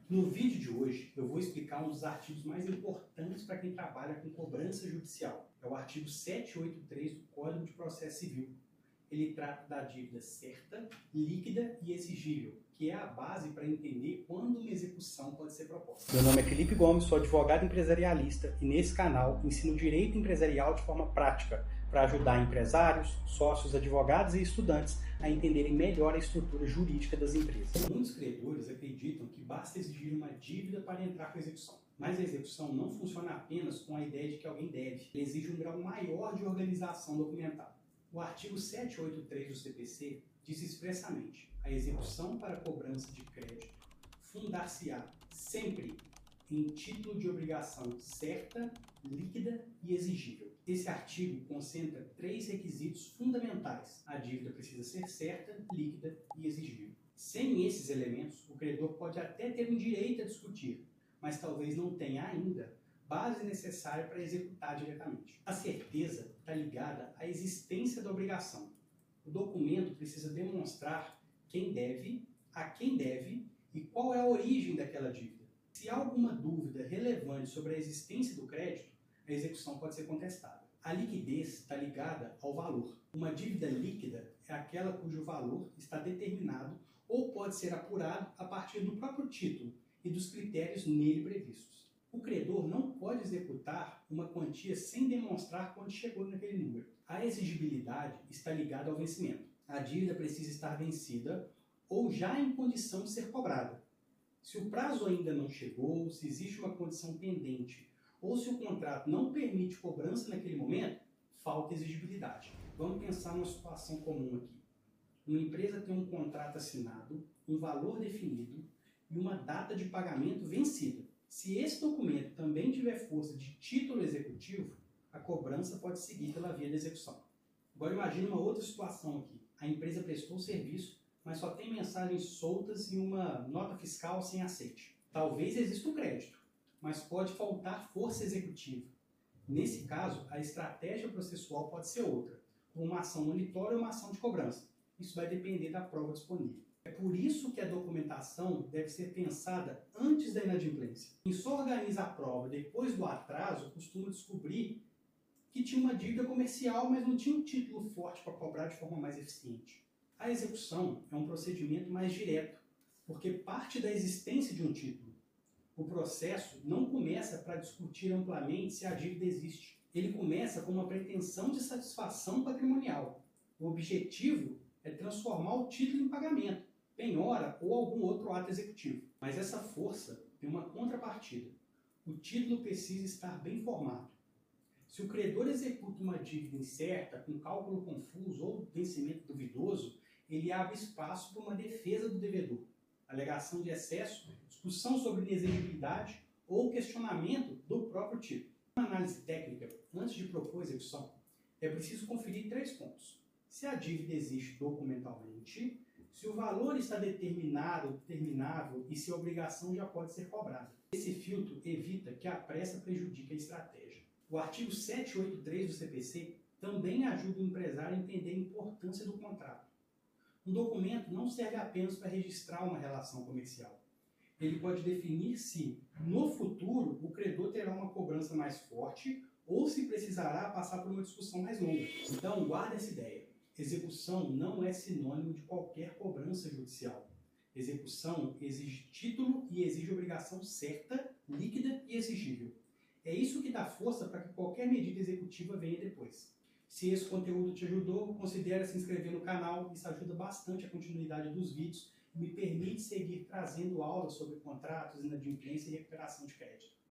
No vídeo de hoje, eu vou explicar um dos artigos mais importantes para quem trabalha com cobrança judicial. É o artigo 783 do Código de Processo Civil. Ele trata da dívida certa, líquida e exigível, que é a base para entender quando uma execução pode ser proposta. Meu nome é Felipe Gomes, sou advogado empresarialista e nesse canal ensino direito empresarial de forma prática para ajudar empresários, sócios, advogados e estudantes a entenderem melhor a estrutura jurídica das empresas. Muitos credores acreditam que basta exigir uma dívida para entrar com a execução. Mas a execução não funciona apenas com a ideia de que alguém deve. Ele exige um grau maior de organização documental. O artigo 783 do CPC diz expressamente: a execução para cobrança de crédito fundar-se-á sempre em título de obrigação certa, líquida e exigível. Esse artigo concentra três requisitos fundamentais. A dívida precisa ser certa, líquida e exigível. Sem esses elementos, o credor pode até ter um direito a discutir, mas talvez não tenha ainda base necessária para executar diretamente. A certeza está ligada à existência da obrigação. O documento precisa demonstrar quem deve, a quem deve e qual é a origem daquela dívida. Se há alguma dúvida relevante sobre a existência do crédito, a execução pode ser contestada. A liquidez está ligada ao valor. Uma dívida líquida é aquela cujo valor está determinado ou pode ser apurado a partir do próprio título e dos critérios nele previstos. O credor não pode executar uma quantia sem demonstrar quando chegou naquele número. A exigibilidade está ligada ao vencimento. A dívida precisa estar vencida ou já em condição de ser cobrada. Se o prazo ainda não chegou, se existe uma condição pendente ou se o contrato não permite cobrança naquele momento, falta exigibilidade. Vamos pensar numa situação comum aqui. Uma empresa tem um contrato assinado, um valor definido e uma data de pagamento vencida. Se esse documento também tiver força de título executivo, a cobrança pode seguir pela via da execução. Agora imagine uma outra situação aqui. A empresa prestou o serviço, mas só tem mensagens soltas e uma nota fiscal sem aceite. Talvez exista o crédito, mas pode faltar força executiva. Nesse caso, a estratégia processual pode ser outra, como uma ação monitória ou uma ação de cobrança. Isso vai depender da prova disponível. É por isso que a documentação deve ser pensada antes da inadimplência. Quem só organiza a prova depois do atraso costuma descobrir que tinha uma dívida comercial, mas não tinha um título forte para cobrar de forma mais eficiente. A execução é um procedimento mais direto, porque parte da existência de um título. O processo não começa para discutir amplamente se a dívida existe. Ele começa com uma pretensão de satisfação patrimonial. O objetivo é transformar o título em pagamento, penhora ou algum outro ato executivo. Mas essa força tem uma contrapartida. O título precisa estar bem formado. Se o credor executa uma dívida incerta, com cálculo confuso ou vencimento duvidoso, ele abre espaço para uma defesa do devedor, alegação de excesso, discussão sobre inexigibilidade ou questionamento do próprio título. Na análise técnica, antes de propor a execução, é preciso conferir três pontos. Se a dívida existe documentalmente, se o valor está determinado, determinável e se a obrigação já pode ser cobrada. Esse filtro evita que a pressa prejudique a estratégia. O artigo 783 do CPC também ajuda o empresário a entender a importância do contrato. Um documento não serve apenas para registrar uma relação comercial. Ele pode definir se, no futuro, o credor terá uma cobrança mais forte ou se precisará passar por uma discussão mais longa. Então, guarda essa ideia. Execução não é sinônimo de qualquer cobrança judicial. Execução exige título e exige obrigação certa, líquida e exigível. É isso que dá força para que qualquer medida executiva venha depois. Se esse conteúdo te ajudou, considere se inscrever no canal, isso ajuda bastante a continuidade dos vídeos e me permite seguir trazendo aulas sobre contratos, inadimplência e recuperação de crédito.